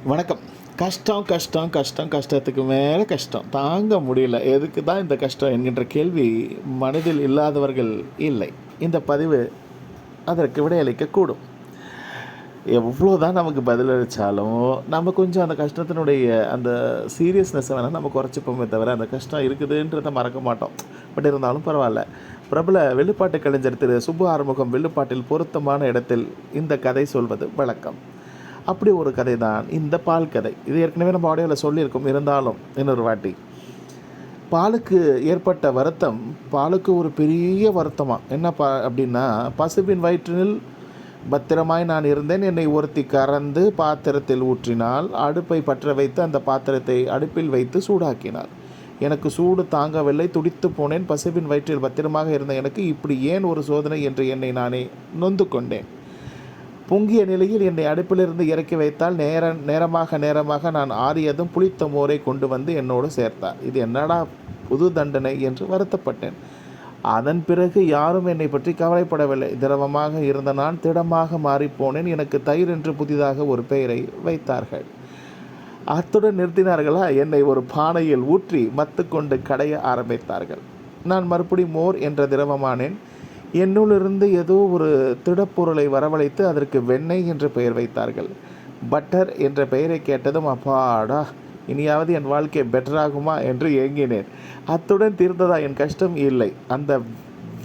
வணக்கம். கஷ்டம், கஷ்டம், கஷ்டம், கஷ்டத்துக்கு மேலே கஷ்டம். தாங்க முடியல. எதுக்கு தான் இந்த கஷ்டம் என்கின்ற கேள்வி மனதில் இல்லாதவர்கள் இல்லை. இந்த பதிவு அதற்கு விடையளிக்கக்கூடும். எவ்வளோ தான் நமக்கு பதிலளித்தாலும், நம்ம கொஞ்சம் அந்த கஷ்டத்தினுடைய அந்த சீரியஸ்னஸை வேணால் நம்ம குறைச்சிப்போமே தவிர, அந்த கஷ்டம் இருக்குதுன்றதை மறக்க மாட்டோம். பட் இருந்தாலும் பரவாயில்ல. பிரபல வில்லுப்பாட்டு கலைஞர் திரு சுப்பு ஆறுமுகம் வில்லுப்பாட்டில் பொருத்தமான இடத்தில் இந்த கதை சொல்வது வழக்கம். அப்படி ஒரு கதை தான் இந்த பால் கதை. இது ஏற்கனவே நம்ம ஆடியோவில் சொல்லியிருக்கோம். இருந்தாலும் இன்னொரு வாட்டி, பாலுக்கு ஏற்பட்ட வருத்தம் பாலுக்கு ஒரு பெரிய வருத்தமாக என்ன அப்படின்னா, பசுவின் வயிற்றினில் பத்திரமாய் நான் இருந்தேன், என்னை ஒருத்தி கறந்து பாத்திரத்தில் ஊற்றினால், அடுப்பை பற்ற வைத்து அந்த பாத்திரத்தை அடுப்பில் வைத்து சூடாக்கினார். எனக்கு சூடு தாங்கவில்லை, துடித்து போனேன். பசுவின் வயிற்றில் பத்திரமாக இருந்த எனக்கு இப்படி ஏன் ஒரு சோதனை என்று என்னை நானே நொந்து கொண்டேன். பொங்கிய நிலையில் என்னை அடுப்பிலிருந்து இறக்கி வைத்தால் நேரமாக நான் ஆறியதும் புளித்த மோரை கொண்டு வந்து என்னோடு சேர்த்தார். இது என்னடா புது தண்டனை என்று வருத்தப்பட்டேன். அதன் பிறகு யாரும் என்னை பற்றி கவலைப்படவில்லை. திரவமாக இருந்த நான் திடமாக மாறிப்போனேன். எனக்கு தயிர் என்று புதிதாக ஒரு பெயரை வைத்தார்கள். அத்துடன் நிறுத்தினார்களா? என்னை ஒரு பானையில் ஊற்றி மத்து கொண்டு கடைய ஆரம்பித்தார்கள். நான் மறுபடி மோர் என்ற திரவமானேன். என்னுள்ளிருந்து ஏதோ ஒரு திடப்பொருளை வரவழைத்து அதற்கு வெண்ணெய் என்று பெயர் வைத்தார்கள். பட்டர் என்ற பெயரை கேட்டதும் அப்பாடா, இனியாவது என் வாழ்க்கை பெட்டராகுமா என்று ஏங்கினேன். அத்துடன் தீர்ந்ததா என் கஷ்டம்? இல்லை. அந்த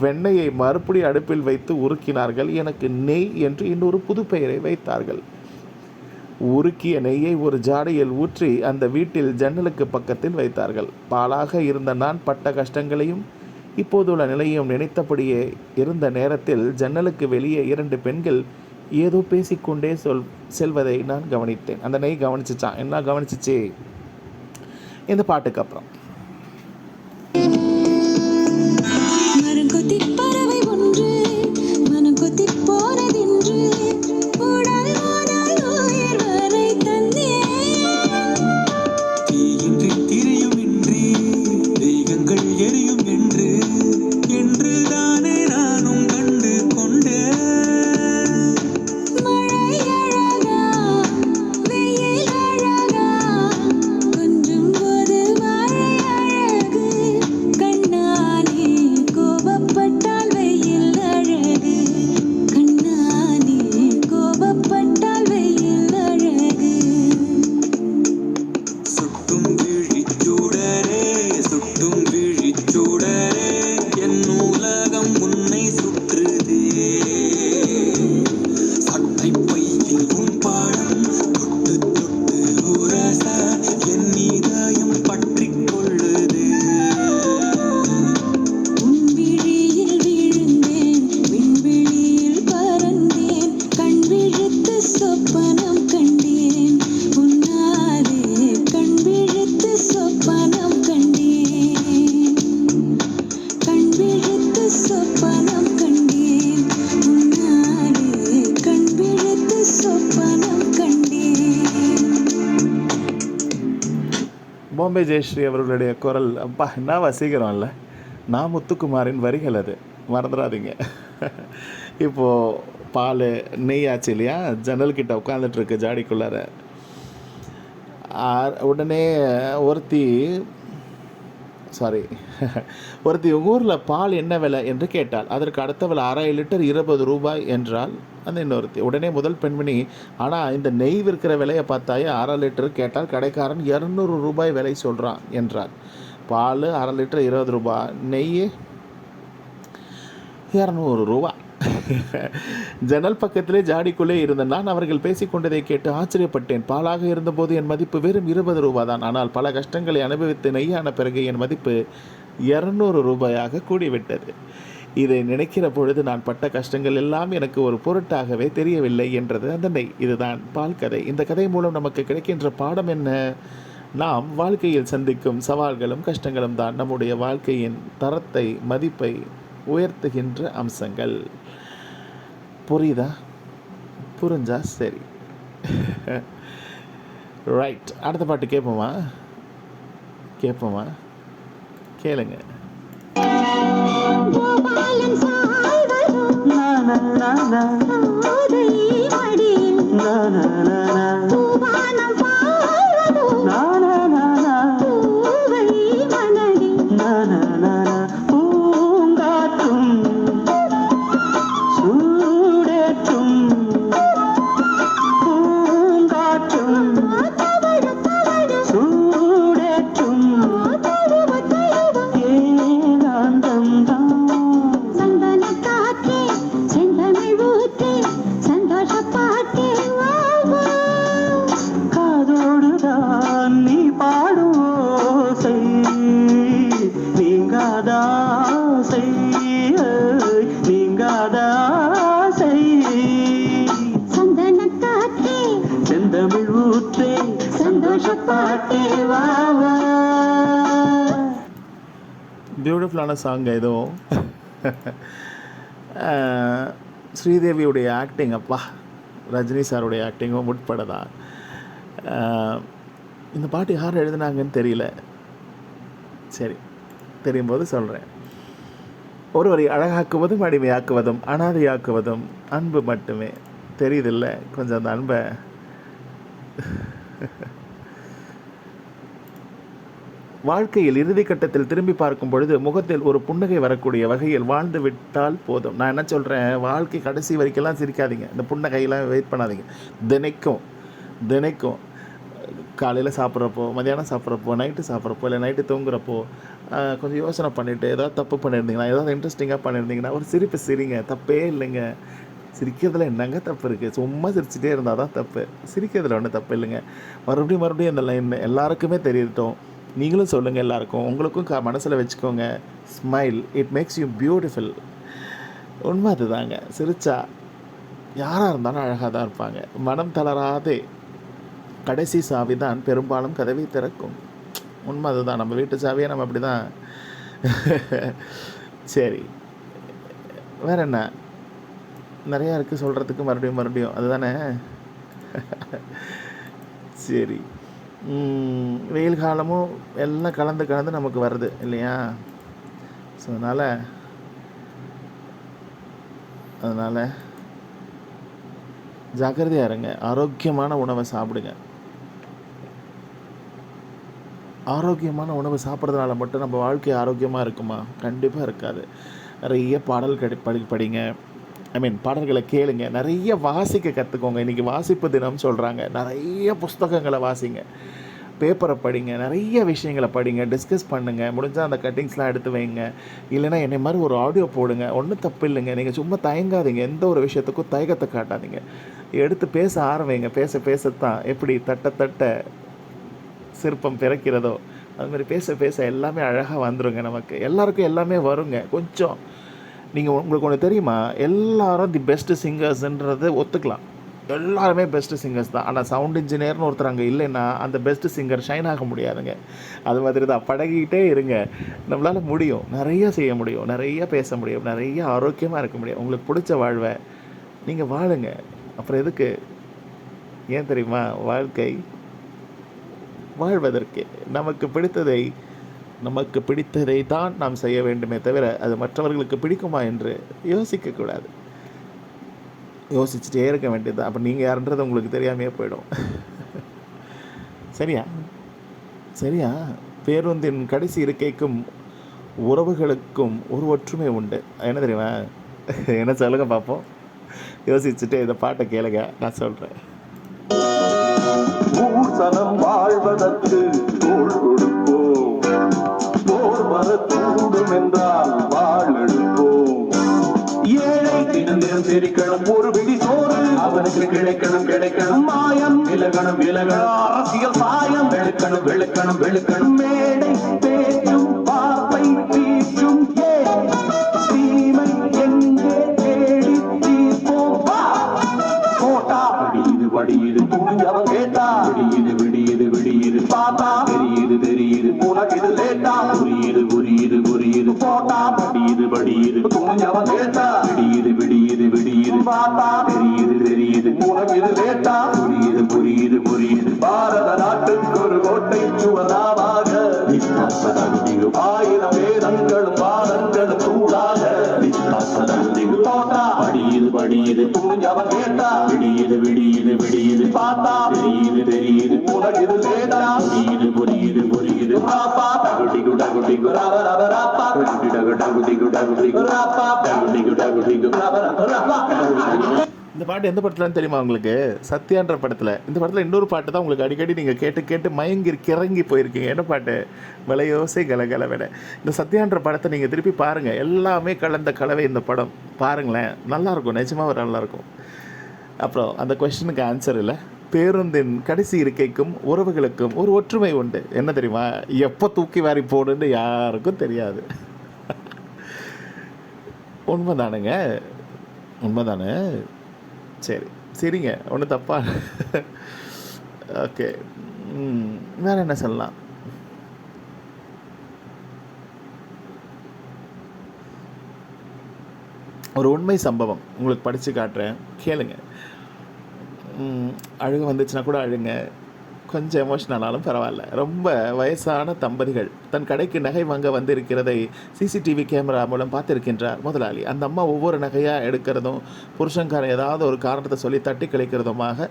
வெண்ணெயை மறுபடி அடுப்பில் வைத்து உருக்கினார்கள். எனக்கு நெய் என்று இன்னொரு புது பெயரை வைத்தார்கள். உருக்கிய நெய்யை ஒரு ஜாடியில் ஊற்றி அந்த வீட்டில் ஜன்னலுக்கு பக்கத்தில் வைத்தார்கள். பாலாக இருந்த நான் பட்ட கஷ்டங்களையும் இப்போதுள்ள நிலையும் நினைத்தபடியே இருந்த நேரத்தில் ஜன்னலுக்கு வெளியே 2 பெண்கள் ஏதோ பேசிக்கொண்டே செல்வதை நான் கவனித்தேன். அந்த நெய் கவனிச்சிச்சான். என்ன கவனிச்சிச்சு? இந்த பாட்டுக்கு அப்புறம் பாம்பே ஜெயஸ்ரீ அவர்களுடைய குரல் அப்பா என்ன வசீகரம் இல்லை. நான் முத்துக்குமாரின் வரிகள் அது, மறந்துடாதீங்க. இப்போது பால் நெய் ஆச்சு இல்லையா, ஜன்னல்கிட்ட உட்காந்துட்ருக்கு ஜாடிக்குள்ளார. உடனே ஒருத்தி உங்கள் ஊரில் பால் என்ன விலை என்று கேட்டாள். அதற்கு அடுத்த விலை 1/2 லிட்டர் 20 ரூபாய் என்றால் அந்த இன்னொருத்தி. உடனே முதல் பெண்மணி, ஆனால் இந்த நெய் விற்கிற விலையை பார்த்தாயே 1/2 லிட்டர் கேட்டால் கடைக்காரன் 200 ரூபாய் விலை சொல்கிறான் என்றார். பால் 1/2 லிட்டர் 20 ரூபாய், நெய் 200 ரூபா. ஜன்னல் பக்கத்திலே ஜாடிக்குள்ளே இருந்த நான் அவர்கள் பேசிக்கொண்டதை கேட்டு ஆச்சரியப்பட்டேன். பாலாக இருந்தபோது என் மதிப்பு வெறும் 20 ரூபாய் தான். ஆனால் பல கஷ்டங்களை அனுபவித்து நெய்யான பிறகு என் மதிப்பு 200 ரூபாயாக கூடிவிட்டது. இதை நினைக்கிற பொழுது நான் பட்ட கஷ்டங்கள் எல்லாம் எனக்கு ஒரு பொருட்டாகவே தெரியவில்லை என்றது அந்த நெய். இதுதான் பால் கதை. இந்த கதை மூலம் நமக்கு கிடைக்கின்ற பாடம் என்ன? நாம் வாழ்க்கையில் சந்திக்கும் சவால்களும் கஷ்டங்களும் தான் நம்முடைய வாழ்க்கையின் தரத்தை, மதிப்பை உயர்த்துகின்ற அம்சங்கள். புரியுதா? புரிஞ்சா சரி. ரைட், அடுத்த பாட்டு கேட்போமா? கேளுங்க. பூவானம் பியூட்டிஃபுல்லான சாங் எதுவும். ஸ்ரீதேவியுடைய ஆக்டிங் அப்பா, ரஜினி சாருடைய ஆக்டிங்கும் உட்பட தான். இந்த பாட்டு யார் எழுதுனாங்கன்னு தெரியல. சரி, தெரியும் போது சொல்கிறேன். ஒருவரை அழகாக்குவதும் அடிமையாக்குவதும் அனாதையாக்குவதும் அன்பு மட்டுமே. தெரியுதில்ல கொஞ்சம் அந்த அன்பை. வாழ்க்கையில் இறுதி கட்டத்தில் திரும்பி பார்க்கும் பொழுது முகத்தில் ஒரு புன்னகை வரக்கூடிய வகையில் வாழ்ந்து விட்டால் போதும். நான் என்ன சொல்கிறேன், வாழ்க்கை கடைசி வரைக்கெல்லாம் சிரிக்காதீங்க, இந்த புன்னகையெல்லாம் வெயிட் பண்ணாதீங்க. தினைக்கும் காலையில் சாப்பிட்றப்போ, மதியானம் சாப்பிட்றப்போ, நைட்டு சாப்பிட்றப்போ, இல்லை நைட்டு தூங்குறப்போ கொஞ்சம் யோசனை பண்ணிவிட்டு ஏதாவது தப்பு பண்ணியிருந்தீங்கன்னா, ஏதாவது இன்ட்ரெஸ்டிங்காக பண்ணியிருந்தீங்கன்னா ஒரு சிரிப்பு சிரிங்க. தப்பே இல்லைங்க. சிரிக்கிறதுல என்னங்க தப்பு இருக்குது? சும்மா சிரிச்சிட்டே இருந்தால் தான் தப்பு. சிரிக்கிறதுல ஒன்றும் தப்பு இல்லைங்க. மறுபடியும் இந்த லைன் எல்லாருக்குமே தெரியட்டும். நீங்களும் சொல்லுங்கள் எல்லாருக்கும். உங்களுக்கும் மனசில் வச்சுக்கோங்க. Smile, it makes you beautiful. உண்மை அதுதாங்க. சிரிச்சா யாராக இருந்தாலும் அழகாக தான் இருப்பாங்க. மனம் தளராதே கடைசி சாவி தான் பெரும்பாலும் கதவை திறக்கும். உண்மை அதுதான். நம்ம வீட்டு சாவியை நம்ம அப்படி தான். சரி, வேறு என்ன நிறையா இருக்குது சொல்கிறதுக்கு. மறுபடியும் அதுதானே. சரி, வெயில் காலமும் எல்லாம் கலந்து நமக்கு வருது இல்லையா? ஸோ அதனால் ஜாக்கிரதையாக இருங்க. ஆரோக்கியமான உணவை சாப்பிடுங்க. ஆரோக்கியமான உணவு சாப்பிட்றதுனால மட்டும் நம்ம வாழ்க்கை ஆரோக்கியமாக இருக்குமா? கண்டிப்பாக இருக்காது. நிறைய பாடல் படிங்க. பாடல்களை கேளுங்க. நிறைய வாசிக்க கற்றுக்கோங்க. இன்றைக்கி வாசிப்பு தினம் சொல்கிறாங்க. நிறைய புஸ்தகங்களை வாசிங்க, பேப்பரை படிங்க, நிறைய விஷயங்களை படிங்க, டிஸ்கஸ் பண்ணுங்கள். முடிஞ்சால் அந்த கட்டிங்ஸ்லாம் எடுத்து வைங்க. இல்லைனா என்னை மாதிரி ஒரு ஆடியோ போடுங்க. ஒன்றும் தப்பு இல்லைங்க. நீங்கள் சும்மா தயங்காதீங்க. எந்த ஒரு விஷயத்துக்கும் தயக்கத்தை காட்டாதீங்க. எடுத்து பேச ஆரம்பிங்க. பேசத்தான் எப்படி தட்ட சிற்பம் பிறக்கிறதோ அதுமாதிரி பேச எல்லாமே அழகாக வந்துடுங்க. நமக்கு எல்லாருக்கும் எல்லாமே வருங்க. கொஞ்சம் உங்களுக்கு ஒன்று தெரியுமா, எல்லாரும் தி பெஸ்ட்டு சிங்கர்ஸ்ன்றது ஒத்துக்கலாம். எல்லாருமே பெஸ்ட்டு சிங்கர்ஸ் தான். ஆனால் சவுண்ட் இன்ஜினியர்னு ஒருத்தர் அங்கே இல்லைன்னா அந்த பெஸ்ட்டு சிங்கர் ஷைன் ஆக முடியாதுங்க. அது மாதிரி தான். பழகிக்கிட்டே இருங்க. நம்மளால் முடியும். நிறைய செய்ய முடியும், நிறைய பேச முடியும், நிறைய ஆரோக்கியமாக இருக்க முடியும். உங்களுக்கு பிடிச்ச வாழ்வை நீங்கள் வாழுங்க. அப்புறம் எதுக்கு? ஏன் தெரியுமா? வாழ்க்கை வாழ்வதற்கு நமக்கு பிடித்ததை தான் நாம் செய்ய வேண்டுமே தவிர அது மற்றவர்களுக்கு பிடிக்குமா என்று யோசிக்கக்கூடாது. யோசிச்சுட்டே இருக்க வேண்டியது. அப்போ நீங்கள் யாருன்றது உங்களுக்கு தெரியாமையே போயிடும். சரியா? பேருந்தின் கடைசி இருக்கைக்கும் உறவுகளுக்கும் ஒரு ஒற்றுமை உண்டு. என்ன தெரியுமா? என்ன சொல்லுங்க பார்ப்போம். யோசிச்சுட்டு இந்த பாட்டை கேளுங்க, நான் சொல்கிறேன். பூசணம் வாழ்வதற்கு தோள் கொடுப்போம், போர் வரக்கூடும் என்றால் வாழ் எடுப்போம். ஏழை தினம் சிரிக்கணும், ஒரு பிடி சோறு அவனுக்கு கிடைக்கணும். மாயம் விலகணும், அரசியல் சாயம் வெளுக்கணும். மேடை பேச்சும் வார்த்தை பீச்சும் தீமை எங்கே தேடி தீர்ப்போம். கோட்டா படியுது துணிஞ்சவன் கேட்டா, விடியுது பார்த்தா தெரியுது உனக்கு இது லேட்டா. புரியுது போட்டா படியுது துணிஞ்சவன் கேட்டா, விடியுது பார்த்தா தெரியுது உனக்கு இது லேட்டா. புரியுது பாரத நாட்டுக்கு ஒரு கோட்டை சுவதாவாக 1000 வேதங்களும் வாதங்களும் சூடாக போட்டா படியுது துணிஞ்சவன் கேட்டா, விடியுது பார்த்தா தெரியுது உனக்கு இது லேட்டா. புரியுது பாப்பா டகுடிகு ரபரபரப்பா இந்த பாட்டு எந்த படத்துலன்னு தெரியுமா உங்களுக்கு? சத்யான்ற படத்தில். இந்த படத்தில் இன்னொரு பாட்டு தான் உங்களுக்கு அடிக்கடி நீங்கள் கேட்டு மயங்கி கிறங்கி போயிருக்கீங்க. என்ன பாட்டு? விலையோசை கலகலவென. இந்த சத்யான்ற படத்தை நீங்கள் திருப்பி பாருங்கள். எல்லாமே கலந்த கலவை இந்த படம். பாருங்களேன், நல்லாயிருக்கும். நிஜமாக நல்லாயிருக்கும். அப்புறம் அந்த கொஸ்டினுக்கு ஆன்சர் இல்லை. பேருந்தின் கடைசி இருக்கைக்கும் உறவுகளுக்கும் ஒரு ஒற்றுமை உண்டு. என்ன தெரியுமா? எப்போ தூக்கி வாரி போடுன்னு யாருக்கும் தெரியாது. உண்மைதானே? சரி, சரிங்க, ஒன்றும் தப்பா? ஓகே, வேறு என்ன சொல்லலாம்? ஒரு உண்மை சம்பவம் உங்களுக்கு படித்து காட்டுறேன், கேளுங்க. அழுக வந்துச்சுன்னா கூட அழுங்க, கொஞ்சம் எமோஷ்னலாலும் பரவாயில்ல. ரொம்ப வயசான தம்பதிகள் தன் கடைக்கு நகை வாங்க வந்திருக்கிறதை சிசிடிவி கேமரா மூலம் பார்த்திருக்கின்றார் முதலாளி. அந்த அம்மா ஒவ்வொரு நகையாக எடுக்கிறதும் புருஷன்காரன் ஏதாவது ஒரு காரணத்தை சொல்லி தட்டி கழிக்கிறதுமாக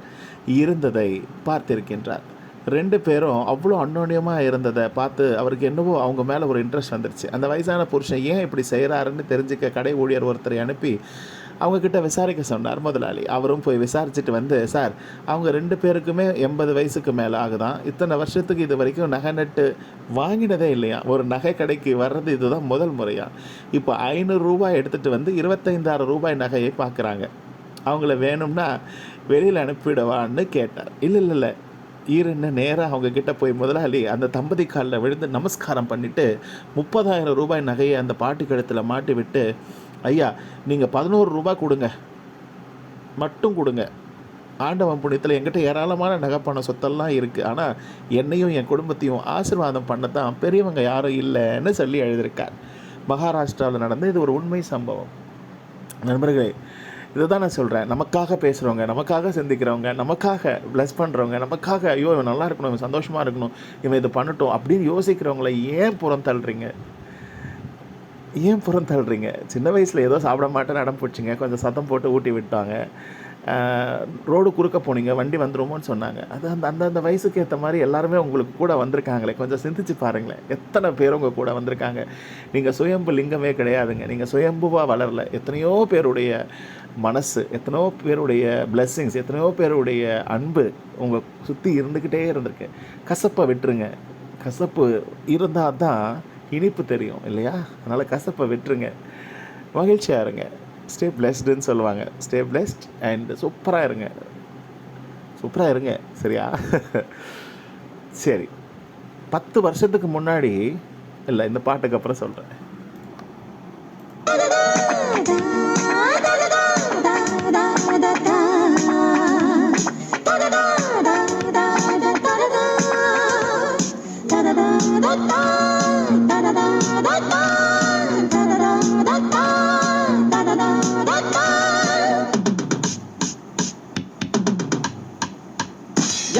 இருந்ததை பார்த்திருக்கின்றார். 2 பேரும் அவ்வளோ அன்னோன்யமாக இருந்ததை பார்த்து அவருக்கு என்னவோ அவங்க மேலே ஒரு இன்ட்ரெஸ்ட் வந்துருச்சு. அந்த வயசான புருஷன் ஏன் இப்படி செய்கிறாருன்னு தெரிஞ்சுக்க கடை ஊழியர் ஒருத்தரை அனுப்பி அவங்கக்கிட்ட விசாரிக்க சொன்னார் முதலாளி. அவரும் போய் விசாரிச்சுட்டு வந்து, சார், அவங்க 2 பேருக்குமே 80 வயசுக்கு மேலே ஆகுதான். இத்தனை வருஷத்துக்கு இது வரைக்கும் நகை நட்டு வாங்கினதே இல்லையா. ஒரு நகை கடைக்கு வர்றது இதுதான் முதல் முறையா. இப்போ 500 ரூபாய் எடுத்துகிட்டு வந்து 25,000 ரூபாய் நகையை பார்க்குறாங்க. அவங்கள வேணும்னா வெளியில் அனுப்பிவிடவான்னு கேட்டார். இல்லை ஈரன்னு நேராக அவங்கக்கிட்ட போய் முதலாளி அந்த தம்பதி காலில் விழுந்து நமஸ்காரம் பண்ணிவிட்டு 30,000 ரூபாய் நகையை அந்த பாட்டு கழுத்தில் மாட்டி விட்டு, ஐயா, நீங்கள் 11 ரூபா கொடுங்க, மட்டும் கொடுங்க. ஆண்டவன் புண்ணியத்தில் என்கிட்ட ஏராளமான நகைப்பணம் சொத்தெல்லாம் இருக்குது. ஆனால் என்னையும் என் குடும்பத்தையும் ஆசீர்வாதம் பண்ணத்தான் பெரியவங்க யாரும் இல்லைன்னு சொல்லி எழுதியிருக்கார். மகாராஷ்டிராவில் நடந்த இது ஒரு உண்மை சம்பவம். நண்பர்களே, இதை தான் நான் சொல்கிறேன். நமக்காக பேசுகிறவங்க, நமக்காக சிந்திக்கிறவங்க, நமக்காக ப்ளஸ் பண்ணுறவங்க, நமக்காக ஐயோ இவன் நல்லா இருக்கணும், இவன் சந்தோஷமாக இருக்கணும், இவன் இது பண்ணட்டும் அப்படின்னு யோசிக்கிறவங்கள ஏன் புறம் தள்ளுறீங்க? சின்ன வயசில் ஏதோ சாப்பிட மாட்டேன்னு அடம் பிடிச்சிங்க, கொஞ்சம் சத்தம் போட்டு ஊட்டி விட்டாங்க. ரோடு குறுக்க போனீங்க, வண்டி வந்துருமோன்னு சொன்னாங்க. அது அந்தந்த வயசுக்கு ஏற்ற மாதிரி எல்லாருமே உங்களுக்கு கூட வந்திருக்காங்களே, கொஞ்சம் சிந்திச்சு பாருங்களேன். எத்தனை பேர் உங்கள் கூட வந்திருக்காங்க. நீங்கள் சுயம்பு லிங்கமே கிடையாதுங்க. நீங்கள் சுயம்புவாக வளரல. எத்தனையோ பேருடைய மனசு, எத்தனையோ பேருடைய பிளெஸ்ஸிங்ஸ், எத்தனையோ பேருடைய அன்பு உங்கள் சுற்றி இருந்துக்கிட்டே இருந்திருக்கு. கசப்பை விட்டுருங்க. கசப்பு இருந்தால் தான் இனிப்பு தெரியும் இல்லையா? அதனால் கசப்பை விட்டுருங்க, மகிழ்ச்சியாக இருங்க. ஸ்டே பிளெஸ்டுன்னு சொல்லுவாங்க. ஸ்டே பிளெஸ்ட் அண்ட் சூப்பராக இருங்க. சரியா? சரி, 10 வருஷத்துக்கு முன்னாடி இல்லை, இந்த பாட்டுக்கு அப்புறம் சொல்கிறேன்.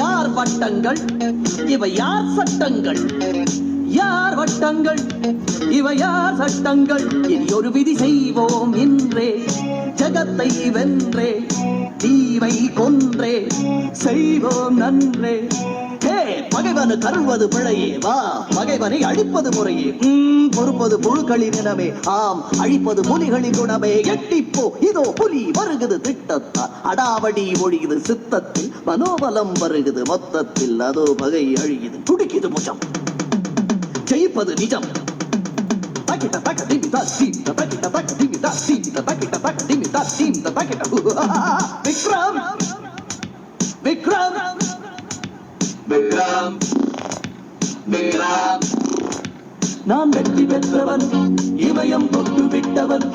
யார் வட்டங்கள் இவை யார் சட்டங்கள்? யார் வட்டங்கள் இவை யார் சட்டங்கள்? இனி ஒரு விதி செய்வோம் இன்றே, ஜகத்தை வென்றே, தீவை கொன்றே, செய்வோம் நன்றே. பகைவனு கருள்வது பிழையே, வா பகைவனை அழிப்பது முறையே. பொறுப்பது புழுக்களின் இனமே, ஆம் அழிப்பது புலிகளின் குணமே. எட்டிப்போ இதோ புலி வருகுது திட்டத்தால், அடாவடி ஒழியுது சித்தத்தில், மனோபலம் வருகுது மொத்தத்தில், அதோ பகை அழியுது துடிக்குது முஷம், ஜெயிப்பது நிஜம். விக்ரம் விக்ரம் விக்ரம். நான் வெற்றி பெற்றவன், இமயம் தொட்டு விட்டவன்,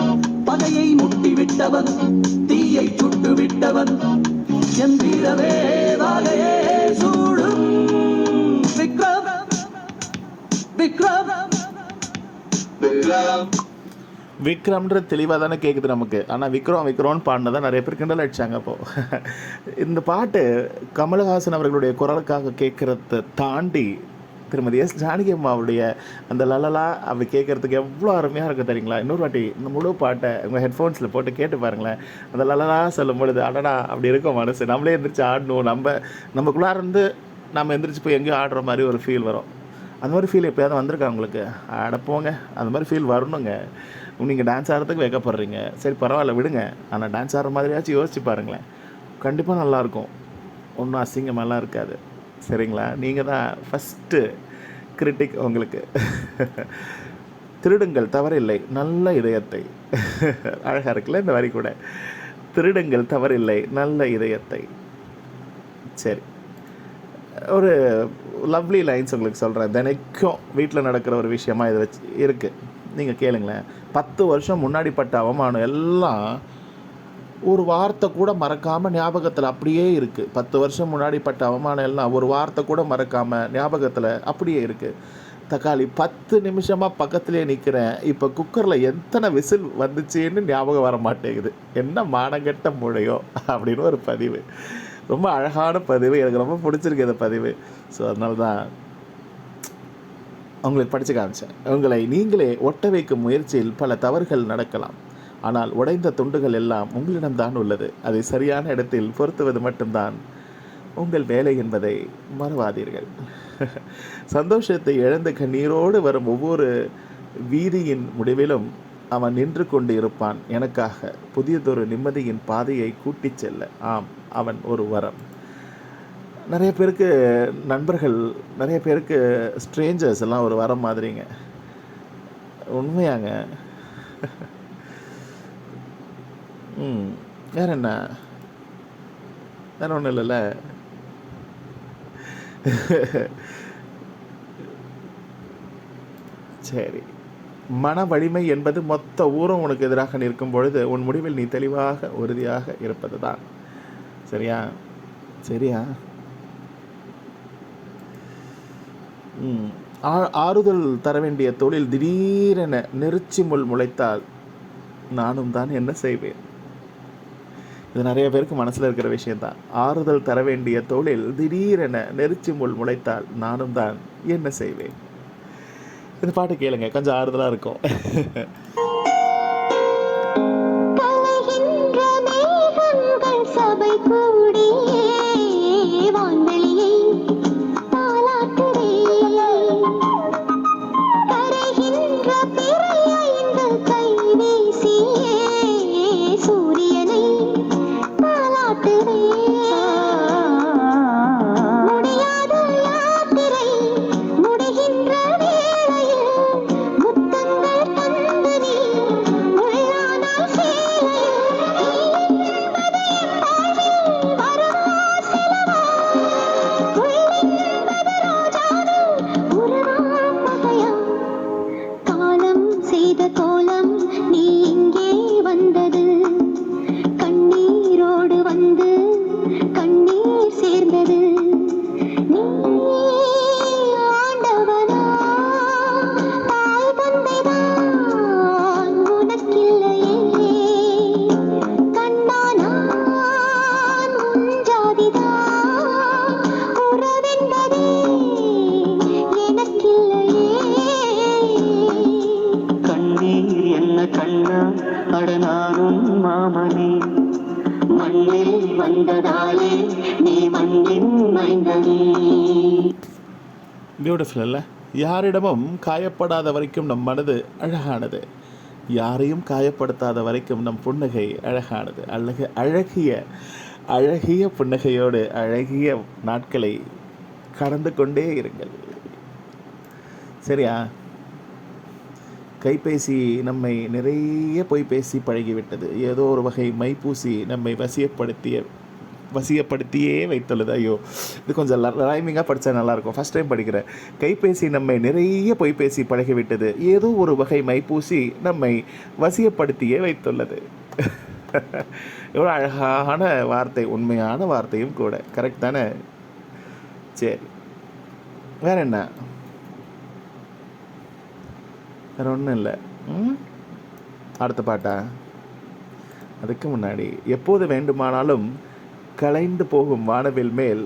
பகையை முட்டி விட்டவன், தீயை சுட்டு விட்டவன், என் வீரவே வாகையே சூடும். விக்ரம் விக்ரம் விக்ரம். விக்ரம்ன்ற தெளிவாக தானே கேட்குது நமக்கு. ஆனால் விக்ரம்னு பாடினதான் நிறைய பேர் கிண்டல் அடித்தாங்க. அப்போது இந்த பாட்டு கமலஹாசன் அவர்களுடைய குரலுக்காக கேட்குறத தாண்டி திருமதி எஸ் ஜானகி அம்மாவுடைய அந்த லலலா அப்படி கேட்குறதுக்கு எவ்வளோ அருமையாக இருக்குது தெரியுங்களா? இன்னொரு வாட்டி இந்த முழு பாட்டை உங்கள் ஹெட்ஃபோன்ஸில் போட்டு கேட்டு பாருங்களேன். அந்த லலலா சொல்லும் பொழுது அடடா அப்படி இருக்கும் மனசு. நம்மளே எந்திரிச்சு ஆடணும், நமக்குள்ளார இருந்து நம்ம எந்திரிச்சு போய் எங்கேயும் ஆடுற மாதிரி ஒரு ஃபீல் வரும். அந்த மாதிரி ஃபீல் எப்போயாவது வந்திருக்கா உங்களுக்கு? அடப்போங்க, அந்த மாதிரி ஃபீல் வரணுங்க. நீங்கள் டான்ஸ் ஆடுறதுக்கு வைக்கப்படுறீங்க, சரி பரவாயில்ல விடுங்க. ஆனால் டான்ஸ் ஆடுற மாதிரியாச்சும் யோசிச்சு பாருங்களேன், கண்டிப்பாக நல்லாயிருக்கும். ஒன்றும் அசிங்கமெல்லாம் இருக்காது. சரிங்களா? நீங்கள் தான் ஃபஸ்ட்டு கிரிட்டிக் உங்களுக்கு. திருடுங்கள் தவறில்லை நல்ல இதயத்தை. அழகாக இருக்குல்ல இந்த வரி கூட. திருடுங்கள் தவறில்லை நல்ல இதயத்தை. சரி, ஒரு லவ்லி லைன்ஸ் உங்களுக்கு சொல்கிறேன். தினைக்கும் வீட்டில் நடக்கிற ஒரு விஷயமா இதை வச்சு இருக்குது. நீங்கள் கேளுங்களேன். 10 வருஷம் முன்னாடி பட்ட அவமானம் எல்லாம் ஒரு வார்த்தை கூட மறக்காமல் ஞாபகத்தில் அப்படியே இருக்குது. 10 வருஷம் முன்னாடி பட்ட அவமானம் எல்லாம் ஒரு வார்த்தை கூட மறக்காமல் ஞாபகத்தில் அப்படியே இருக்குது. தக்காளி 10 நிமிஷமாக பக்கத்துலேயே நிற்கிறேன், இப்போ குக்கரில் எத்தனை விசில் வந்துச்சுன்னு ஞாபகம் வர மாட்டேங்குது. என்ன மானங்கெட்ட மூளையோ அப்படின்னு ஒரு பதிவு. ரொம்ப அழகான பதிவு, எனக்கு ரொம்ப பிடிச்சிருக்கு இந்த பதிவு. ஸோ அதனால தான் உங்களுக்கு படித்து காமிச்சேன். உங்களை நீங்களே ஒட்ட வைக்கும் முயற்சியில் பல தவறுகள் நடக்கலாம். ஆனால் உடைந்த துண்டுகள் எல்லாம் உங்களிடம்தான் உள்ளது. அதை சரியான இடத்தில் பொருத்துவது மட்டும்தான் உங்கள் வேலை என்பதை மறவாதீர்கள். சந்தோஷத்தை இழந்து கண்ணீரோடு வரும் ஒவ்வொரு வீதியின் முடிவிலும் அவன் நின்று கொண்டு இருப்பான் எனக்காக புதியதொரு நிம்மதியின் பாதையை கூட்டிச் செல்ல. ஆம், அவன் ஒரு வரம். நிறைய பேருக்கு நண்பர்கள், நிறைய பேருக்கு ஸ்ட்ரேஞ்சர்ஸ் எல்லாம் ஒரு வரம் மாதிரிங்க. உண்மையாங்க. வேற என்ன, வேற ஒன்றும் இல்லைல்ல. சரி, மன வலிமை என்பது மொத்த ஊரும் உனக்கு எதிராக நிற்கும் பொழுது உன் முடிவில் நீ தெளிவாக உறுதியாக இருப்பது தான். சரியா? சரியா? ஆறுதல் தர வேண்டிய தொழில் திடீரென நெருச்சி முள் முளைத்தால் நானும் தான் என்ன செய்வேன்? இது நிறைய பேருக்கு மனசில் இருக்கிற விஷயந்தான். ஆறுதல் தர வேண்டிய தொழில் திடீரென நெருச்சி முள் முளைத்தால் நானும் தான் என்ன செய்வேன்? இந்த பாட்டு கேளுங்க, கொஞ்சம் ஆறுதலாக இருக்கும். சபை கூடி வான்வெளியை கரைகின்ற பிறையைந்து கை வீசியே சூரியனை தாலாட்டுவே. முடியாத யாத்திரை முடிகின்ற வேளையில் முத்தங்கள் தந்து நீ உள்ளானால் செய்த கோலம் நீ இங்கே வந்தது, கண்ணீரோடு வந்து கண்ணீர் சேர்ந்தது. நீ ஆண்டவனா தாய் தந்தைதான் உனக்கில்லையே, கண்ணானான் உன் ஜாதிதான் உறவென்பதே எனக்கில்லையே. கண்ணீர் என்ன கண்ணா அடனாரும் மாமனே, மண்ணில் வந்ததாலே நீ மண்ணின் மைந்தனே. பியூட்டிஃபுல் இல்லை? யாரிடமும் காயப்படாத வரைக்கும் நம் மனது அழகானது, யாரையும் காயப்படுத்தாத வரைக்கும் நம் புன்னகை அழகானது. அழகிய அழகிய புன்னகையோடு அழகிய நாட்களை கடந்து கொண்டே இருங்கள். சரியா? கைபேசி நம்மை நிறைய பொய் பேசி பழகிவிட்டது. ஏதோ ஒரு வகை மைப்பூசி நம்மை வசியப்படுத்தியே வைத்துள்ளது. ஐயோ, இது கொஞ்சம் ரைமிங்காக படித்தா நல்லாயிருக்கும். ஃபஸ்ட் டைம் படிக்கிறேன். கைபேசி நம்மை நிறைய பொய் பேசி பழகிவிட்டது. ஏதோ ஒரு வகை மைப்பூசி நம்மை வசியப்படுத்தியே வைத்துள்ளது. எவ்வளோ அழகான வார்த்தை, உண்மையான வார்த்தையும் கூட. கரெக்ட் தானே? சரி, வேற என்ன? வேறு ஒன்றும் இல்லை. அடுத்த பாட்டா? அதுக்கு முன்னாடி, எப்போது வேண்டுமானாலும் கலைந்து போகும் வானவில் மேல்,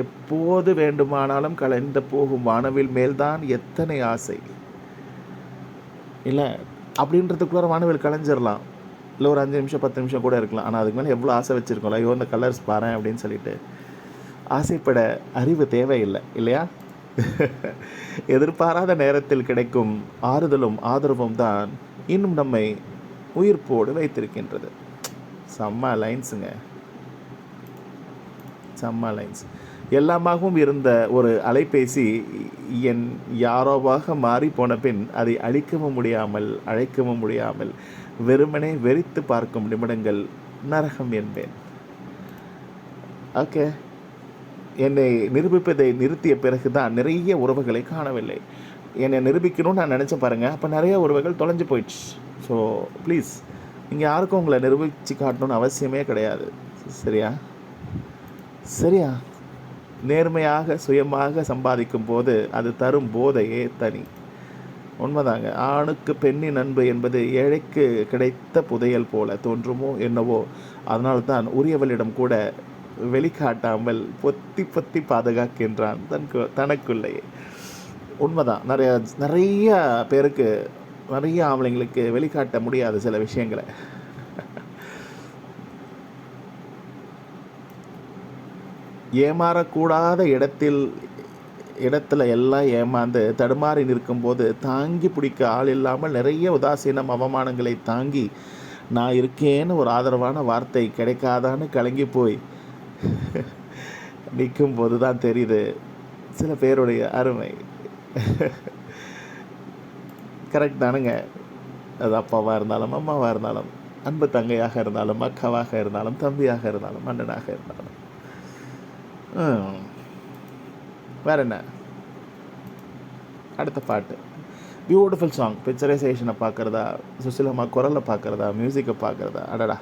எப்போது வேண்டுமானாலும் கலைந்து போகும் வானவில் மேல்தான் எத்தனை ஆசை. இல்லை அப்படின்றதுக்குள்ளார வானவில் கலைஞ்சிடலாம், இல்லை ஒரு 5 நிமிஷம் 10 நிமிஷம் கூட இருக்கலாம். ஆனால் அதுக்கு மேலே எவ்வளோ ஆசை வச்சுருக்கோம்ல, ஐயோ இந்த கலர்ஸ் பாரு அப்படின்னு சொல்லிட்டு. ஆசைப்பட அறிவு தேவையில்லை இல்லையா? எதிர்பாராத நேரத்தில் கிடைக்கும் ஆறுதலும் ஆதரவும் தான் இன்னும் நம்மை உயிர்ப்போடு வைத்திருக்கின்றது. செம்ம லைன்ஸுங்க, செம்ம லைன்ஸ். எல்லாமாகவும் இருந்த ஒரு அலைபேசி என் யாரோவாக மாறி போன பின் அதை அழிக்கவும் முடியாமல் அழைக்கவும் முடியாமல் வெறுமனே வெறித்து பார்க்கும் நிமிடங்கள் நரகம் என்பேன். ஓகே, என்னை நிரூபிப்பதை நிறுத்திய பிறகு தான் நிறைய உறவுகளை காணவில்லை. என்னை நிரூபிக்கணும்னு நான் நினச்சேன் பாருங்கள், அப்போ நிறைய உறவுகள் தொலைஞ்சு போயிடுச்சு. ஸோ ப்ளீஸ் இங்கே யாருக்கும் உங்களை நிரூபித்து காட்டணும்னு அவசியமே கிடையாது. சரியா சரியா நேர்மையாக சுயமாக சம்பாதிக்கும் போது அது தரும் போதையே தனி. உண்மைதாங்க. ஆணுக்கு பெண்ணின் அன்பு என்பது ஏழைக்கு கிடைத்த புதையல் போல தோன்றுமோ என்னவோ. அதனால்தான் உரியவளிடம் கூட வெளிக்காட்டாமல் பொத்தி பொத்தி பாதுகாக்கின்றான் தனக்குள்ளேயே. உண்மைதான். நிறைய பேருக்கு, நிறைய ஆம்பளைங்களுக்கு வெளிக்காட்ட முடியாது சில விஷயங்களை. ஏமாறக்கூடாத இடத்துல எல்லாம் ஏமாந்து தடுமாறி நிற்கும்போது தாங்கி பிடிக்க ஆள் இல்லாமல் நிறைய உதாசீனம் அவமானங்களை தாங்கி நான் இருக்கேன்னு ஒரு ஆதரவான வார்த்தை கிடைக்காதான்னு கலங்கி போய் நிற்கும் போது தான் தெரியுது சில பேருடைய அருமை. கரெக்ட் தானுங்க. அது அப்பாவாக இருந்தாலும் அம்மாவாக இருந்தாலும், அன்பு தங்கையாக இருந்தாலும், அக்காவாக இருந்தாலும், தம்பியாக இருந்தாலும், அண்ணனாக இருந்தாலும். வேற என்ன? அடுத்த பாட்டு பியூட்டிஃபுல் சாங். பிக்சரைசேஷனை பார்க்குறதா, சுசிலம்மா குரலை பார்க்குறதா, மியூசிக்கை பார்க்குறதா, அடடா.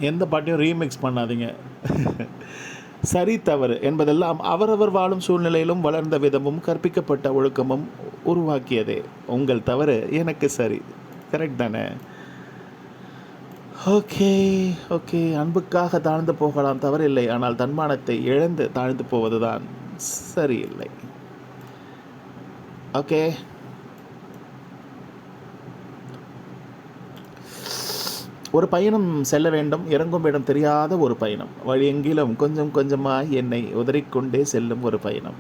எந்த பாட்டையும் ரீமிக்ஸ் பண்ணாதீங்க. சரி தவறு என்பதெல்லாம் அவரவர் வாழும் சூழ்நிலையிலும் வளர்ந்த விதமும் கற்பிக்கப்பட்ட ஒழுக்கமும் உருவாக்கியதே. உங்கள் தவறு எனக்கு சரி. கரெக்ட் தானே? Okay okay. அன்புக்காக தாழ்ந்து போகலாம், தவறில்லை. ஆனால் தன்மானத்தை இழந்து தாழ்ந்து போவது தான் சரியில்லை. ஓகே. ஒரு பயணம் செல்ல வேண்டும், இறங்கும் இடம் தெரியாத ஒரு பயணம். வழியெங்கிலும் கொஞ்சம் கொஞ்சமாய் என்னை உதறிக்கொண்டே செல்லும் ஒரு பயணம்.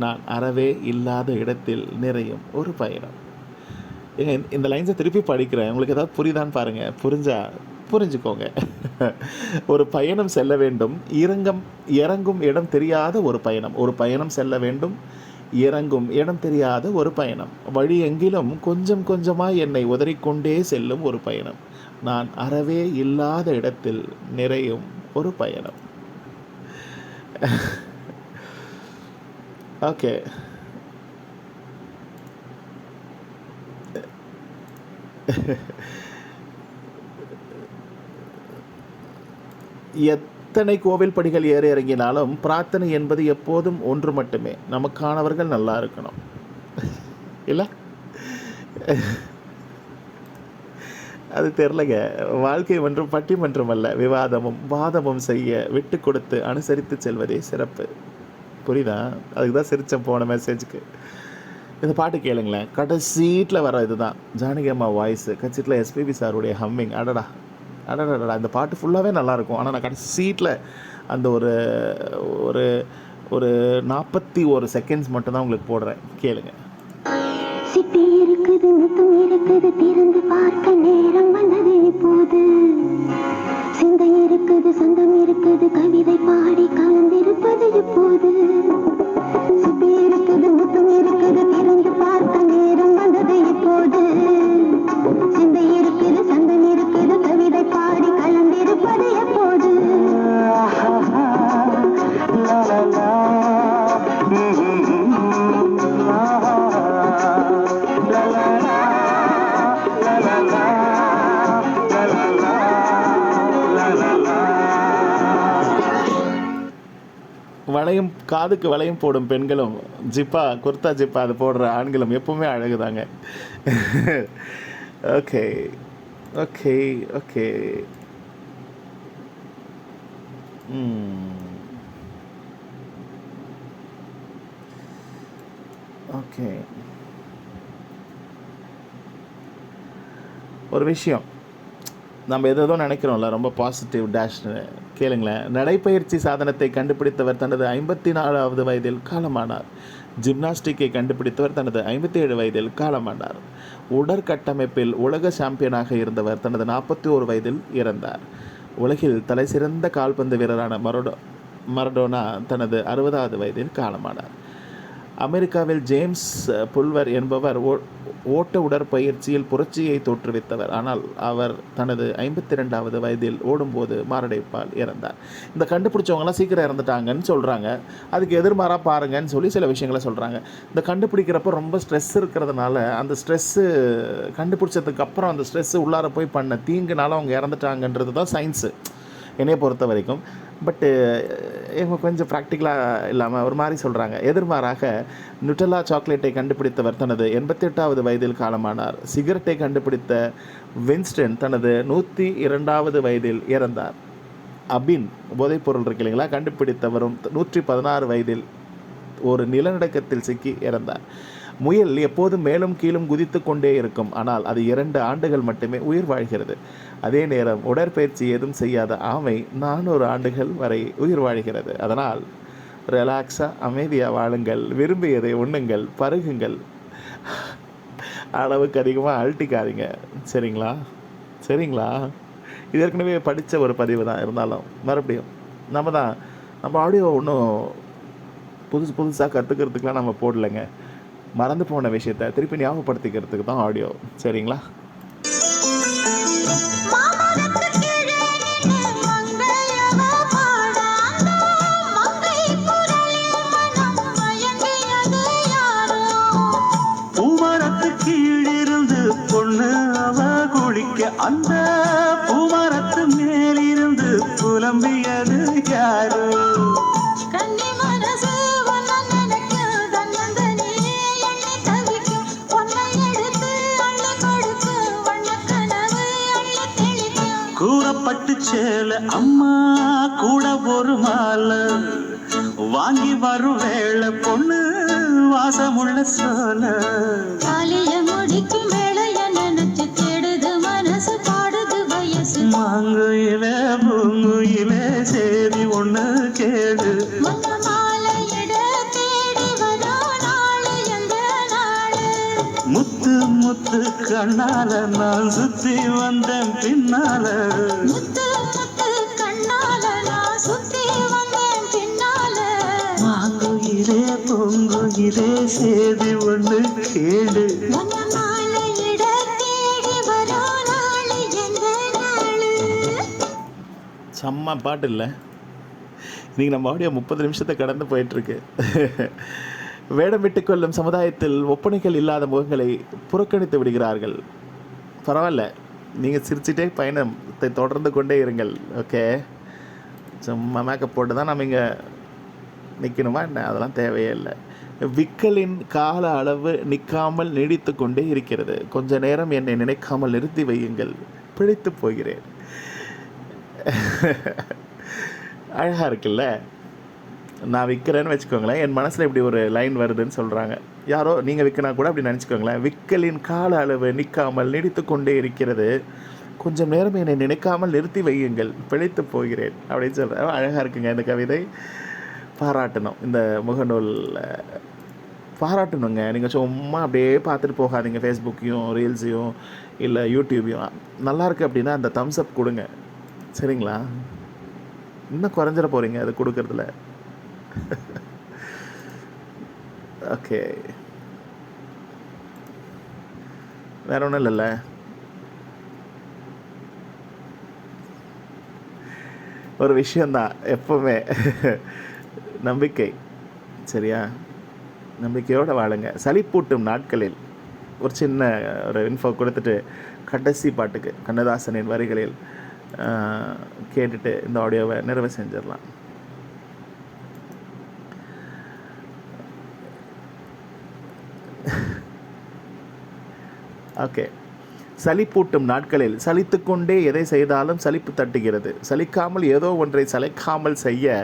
நான் அறவே இல்லாத இடத்தில் நிறையும் ஒரு பயணம். இந்த லைன்ஸை திருப்பி படிக்கிறேன், உங்களுக்கு ஏதாவது புரியுதான்னு பாருங்கள். புரிஞ்சுக்கோங்க. ஒரு பயணம் செல்ல வேண்டும், இறங்கும் இடம் தெரியாத ஒரு பயணம். ஒரு பயணம் செல்ல வேண்டும், இறங்கும் இடம் தெரியாத ஒரு பயணம். வழி எங்கிலும் கொஞ்சம் கொஞ்சமாய் என்னை உதறிக்கொண்டே செல்லும் ஒரு பயணம். நான் அறவே இல்லாத இடத்தில் நிறையும் ஒரு பயணம். ஓகே. எத்தனை கோவில் படிகள் ஏறி இறங்கினாலும் பிரார்த்தனை என்பது எப்போதும் ஒன்று மட்டுமே, நமக்கானவர்கள் நல்லா இருக்கணும். இல்லை? அது தெரிலங்க. வாழ்க்கை ஒன்றும் பட்டிமன்றம் அல்ல, விவாதமும் வாதமும் செய்ய விட்டு கொடுத்து அனுசரித்து செல்வதே சிறப்பு. புரியுதா? அதுக்கு தான் சிரிச்சம் போன மெசேஜுக்கு. இந்த பாட்டு கேளுங்களேன். கடைசீட்டில் வர இதுதான் ஜானகி அம்மா வாய்ஸு, கட்சியில் எஸ்பிபி சாருடைய ஹம்மிங். அடடா. இந்த பாட்டு ஃபுல்லாகவே நல்லாயிருக்கும். ஆனால் நான் கடைசீட்டில் அந்த ஒரு ஒரு 41 செகண்ட்ஸ் மட்டும்தான் உங்களுக்கு போடுறேன், கேளுங்க. சிட்டி இருக்குது, முத்தம் இருக்குது, திறந்து பார்க்க நேரம் வந்தது இப்போது. சிந்தை இருக்குது, சொந்தம் இருக்குது, கவிதை பாடி கலந்திருப்பது இப்போது. சிட்டி இருக்குது, முத்தம் இருக்குது, திறந்து பார்க்க நேரம் வந்தது இப்போது. சிந்தை இருக்குது, சொந்தம் இருக்குது, கவிதை பாடி கலந்திருப்பது எப்போது. காதுக்கு வளையம் போடும் பெண்களும் ஜிப்பா குர்தா ஜிப்பா அது போடுற ஆண்களும் எப்பவுமே அழகுதாங்க. ஓகே ஓகே ஓகே ஓகே ஒரு விஷயம் நம்ம எதோ நினைக்கிறோம்ல ரொம்ப பாசிட்டிவ் டேஷ்னு கேளுங்களேன். நடைப்பயிற்சி சாதனத்தை கண்டுபிடித்தவர் தனது 54வது வயதில் காலமானார். ஜிம்னாஸ்டிக்கை கண்டுபிடித்தவர் தனது 57 வயதில் காலமானார். உடற்கட்டமைப்பில் உலக சாம்பியனாக இருந்தவர் தனது 41 வயதில் இறந்தார். உலகில் தலைசிறந்த கால்பந்து வீரரான மரடோனா தனது 60வது வயதில் காலமானார். அமெரிக்காவில் ஜேம்ஸ் புல்வர் என்பவர் ஓட்ட உடற்பயிற்சியில் புரட்சியை தோற்றுவித்தவர். ஆனால் அவர் தனது 52வது வயதில் ஓடும்போது மாரடைப்பால் இறந்தார். இந்த கண்டுபிடிச்சவங்களாம் சீக்கிரம் இறந்துட்டாங்கன்னு சொல்கிறாங்க. அதுக்கு எதிர்மாறாக பாருங்கன்னு சொல்லி சில விஷயங்களை சொல்கிறாங்க. இந்த கண்டுபிடிக்கிறப்ப ரொம்ப ஸ்ட்ரெஸ் இருக்கிறதுனால அந்த ஸ்ட்ரெஸ்ஸு கண்டுபிடிச்சதுக்கு அப்புறம் அந்த ஸ்ட்ரெஸ்ஸு உள்ளார போய் பண்ண தீங்குனால அவங்க இறந்துட்டாங்கன்றது தான் சயின்ஸு என்னையை பொறுத்த வரைக்கும். பட்டு இவங்க கொஞ்சம் ப்ராக்டிக்கலாக இல்லாமல் ஒரு மாதிரி சொல்கிறாங்க. எதிர்மாறாக நுட்டெல்லா சாக்லேட்டை கண்டுபிடித்தவர் தனது 88வது வயதில் காலமானார். சிகரெட்டை கண்டுபிடித்த வின்ஸ்டன் தனது 102வது வயதில் இறந்தார். அபின் போதைப்பொருள் இருக்கு இல்லைங்களா, கண்டுபிடித்தவரும் 116 வயதில் ஒரு நிலநடுக்கத்தில் சிக்கி இறந்தார். முயல் எப்போதும் மேலும் கீழும் குதித்து கொண்டே இருக்கும். ஆனால் அது 2 ஆண்டுகள் மட்டுமே உயிர் வாழ்கிறது. அதே நேரம் உடற்பயிற்சி ஏதும் செய்யாத ஆமை 400 ஆண்டுகள் வரை உயிர் வாழ்கிறது. அதனால் ரிலாக்ஸாக அமைதியாக வாழுங்கள், விரும்பியதை உண்ணுங்கள், பருகுங்கள், அளவுக்கு அதிகமாக அழட்டிக்காதீங்க. சரிங்களா? இது ஏற்கனவே படித்த ஒரு பதிவு தான், இருந்தாலும் மறுபடியும் நம்ம ஆடியோ இன்னும் புதுசாக கற்றுக்கிறதுக்கெலாம் நம்ம போடலைங்க. மறந்து போன விஷயத்தை திருப்பி ஞாபகப்படுத்திக்கிறதுக்கு தான் ஆடியோ. சரிங்களா? பூமரத்து கீழிருந்து பொண்ணு அவ குளிக்க, அந்த பூமரத்து மேலிருந்து புலம்பியது யாரு? கூறப்பட்டு சேல அம்மா கூட ஒரு மாலை வாங்கி வரும் வேளை பொண்ணு வாசமுள்ள சோல காலிய முடிக்கும் வேளைய நினைச்சு தேடுது மனசு, பாடுது வயசு. மாங்குயில பூங்குயில சேதி ஒண்ணு கேடு, முத்து முத்து கண்ணால நான் சுத்தி வந்தேன் பின்னால, முத்து முத்து கண்ணால நான் சுத்தி வந்தேன் பின்னால. மாங்குயிலே பொங்குயிலே சேதி ஒண்ணு கேடு, செம்ம பாட்டு இல்லை? இன்றைக்கி நம்ம ஆடியோ 30 நிமிஷத்தை கடந்து போயிட்டுருக்கு. வேடம் விட்டு கொள்ளும் சமுதாயத்தில் ஒப்பனைகள் இல்லாத முகங்களை புறக்கணித்து விடுகிறார்கள். பரவாயில்ல, நீங்கள் சிரிச்சிட்டே பயணத்தை தொடர்ந்து கொண்டே இருங்கள். ஓகே, சும்மா மேக்கப் போட்டு தான் நம்ம இங்கே நிற்கணுமா என்ன? அதெல்லாம் தேவையே இல்லை. விக்கலின் கால அளவு நிற்காமல் நீடித்து கொண்டே இருக்கிறது. கொஞ்ச நேரம் என்னை நினைக்காமல் நிறுத்தி வையுங்கள், பிழைத்து போகிறேன். அழகாக இருக்குல்ல? நான் விற்கிறேன்னு வச்சுக்கோங்களேன், என் மனசில் இப்படி ஒரு லைன் வருதுன்னு சொல்கிறாங்க. யாரோ நீங்கள் விற்கினா கூட அப்படி நினச்சிக்கோங்களேன். விக்கலின் கால அளவு நிற்காமல் நீடித்து கொண்டே இருக்கிறது. கொஞ்சம் நேரம் என்னை நினைக்காமல் நிறுத்தி வையுங்கள், பிழைத்து போகிறேன் அப்படின்னு சொல்கிறேன். அழகாக இருக்குங்க இந்த கவிதை. பாராட்டணும், இந்த முகநூல் பாராட்டணுங்க. நீங்கள் சும்மா அப்படியே பார்த்துட்டு போகாதீங்க. ஃபேஸ்புக்கையும் ரீல்ஸையும் இல்லை யூடியூபையும். நல்லாயிருக்கு அப்படின்னா அந்த தம்ஸ் அப் கொடுங்க. சரிங்களா? இன்னும் குறைஞ்சிட போகிறீங்க அது கொடுக்கறதுல. ஓகே, வேற ஒன்றும் இல்லைல்ல. ஒரு விஷயந்தான் எப்பவுமே, நம்பிக்கை. சரியா? நம்பிக்கையோடு வாழுங்க. சளிப்பூட்டும் நாட்களில் ஒரு சின்ன ஒரு இன்ஃபோ கொடுத்துட்டு கடைசி பாட்டுக்கு கண்ணதாசனின் வரிகளில் கேட்டுட்டு இந்த ஆடியோவை நிறைவு செஞ்சிடலாம். ஓகே. சலிப்பூட்டும் நாட்களில் சலித்துக்கொண்டே எதை செய்தாலும் சலிப்பு தட்டுகிறது. சலிக்காமல் ஏதோ ஒன்றை சளைக்காமல் செய்ய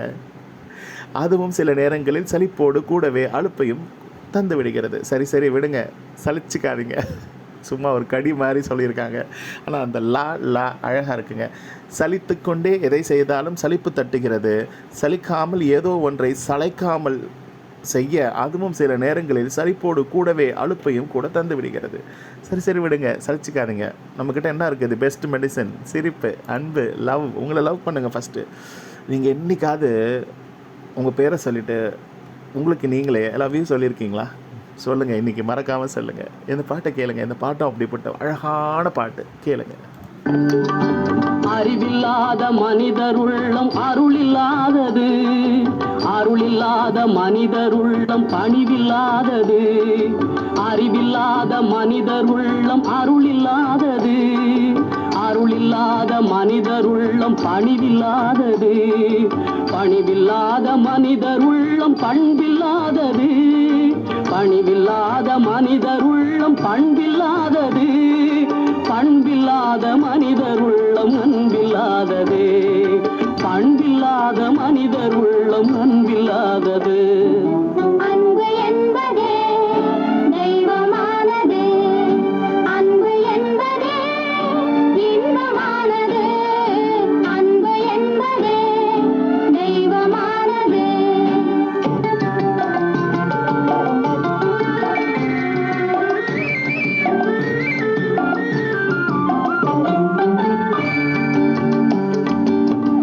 அதுவும் சில நேரங்களில் சலிப்போடு கூடவே அலுப்பையும் தந்து விடுகிறது. சரி சரி விடுங்க, சலிச்சுக்காதீங்க. சும்மா ஒரு கடி மாதிரி சொல்லியிருக்காங்க. ஆனால் அந்த லா அழகாக இருக்குங்க. சலித்துக்கொண்டே எதை செய்தாலும் சலிப்பு தட்டுகிறது. சலிக்காமல் ஏதோ ஒன்றை சளைக்காமல் செய்ய அதுவும் சில நேரங்களில் சலிப்போடு கூடவே அலுப்பையும் கூட தந்து விடுகிறது. சரி சரி விடுங்க, சலிச்சுக்காதீங்க. நம்மக்கிட்ட என்ன இருக்குது? பெஸ்ட் மெடிசன் சிரிப்பு, அன்பு, லவ். உங்களை லவ் பண்ணுங்கள் ஃபஸ்ட்டு. நீங்கள் என்றைக்காவது உங்கள் பேரை சொல்லிவிட்டு உங்களுக்கு நீங்களே லவ் யூ சொல்லியிருக்கீங்களா? சொல்லுங்கள், இன்றைக்கி மறக்காமல் சொல்லுங்கள். இந்த பாட்டை கேளுங்க. இந்த பாட்டும் அப்படிப்பட்ட அழகான பாட்டு. கேளுங்க. அறிவில்லாத மனிதர் உள்ளம் அருளில்லாதது, அருளில்லாத மனிதர் உள்ளம் பணிவில்லாதது, அறிவில்லாத மனிதர் உள்ளம் அருளில்லாதது, அருளில்லாத மனிதர் உள்ளம் பணிவில்லாதது, பணிவில்லாத மனிதர் உள்ளம் பண்பில்லாதது, பணிவில்லாத மனிதர் உள்ளம் பண்பில்லாதது, பண்பில்லாத மனிதர் உள்ளம் அன்பில்லாதது, பண்பில்லாத மனிதர் உள்ளம் அன்பில்லாதது. அன்பு என்பதே தெய்வமானது, அன்பு என்பதே இன்பமானது, அன்பு என்பதே தெய்வமானது.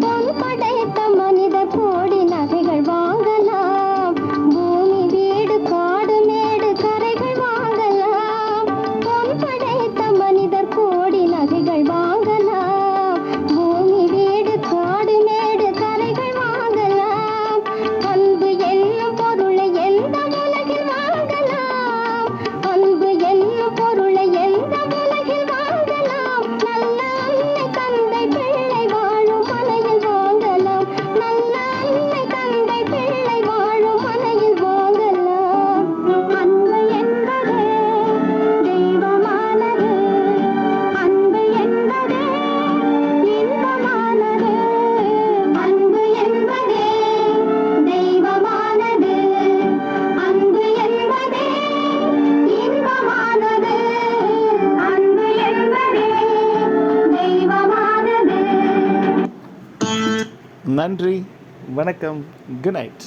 பொன் படைத்த மனிதர் கோடி நகைகள் வாங்கலாம், பூமி வீடு காடு மேடு கரைகள் வாங்கலாம். பொன் படைத்த மனிதர் கோடி நகைகள் வாங்கலாம், பூமி வீடு காடு மேடு கரைகள் வாங்கலாம். அன்பு என்னும் பொருளை எந்த உலகில் வாங்கலாம், அன்பு என்னும் பொருளை எந்த உலகில் வாங்கலாம். நல்ல அன்னை தந்தை பிள்ளை வாழும் மனையில் வாங்கலாம், நல்ல அன்னை தந்தை பிள்ளை வாழும் மனையில் வாங்கலாம். அன்பு என்பதே தெய்வமானது, அன்பு என்பதே இன்பமானது, அன்பு என்பதே தெய்வமானது, அன்பு என்பதே இன்பமானது, அன்பு என்பதே தெய்வமானது. நன்றி, வணக்கம், குட் நைட்.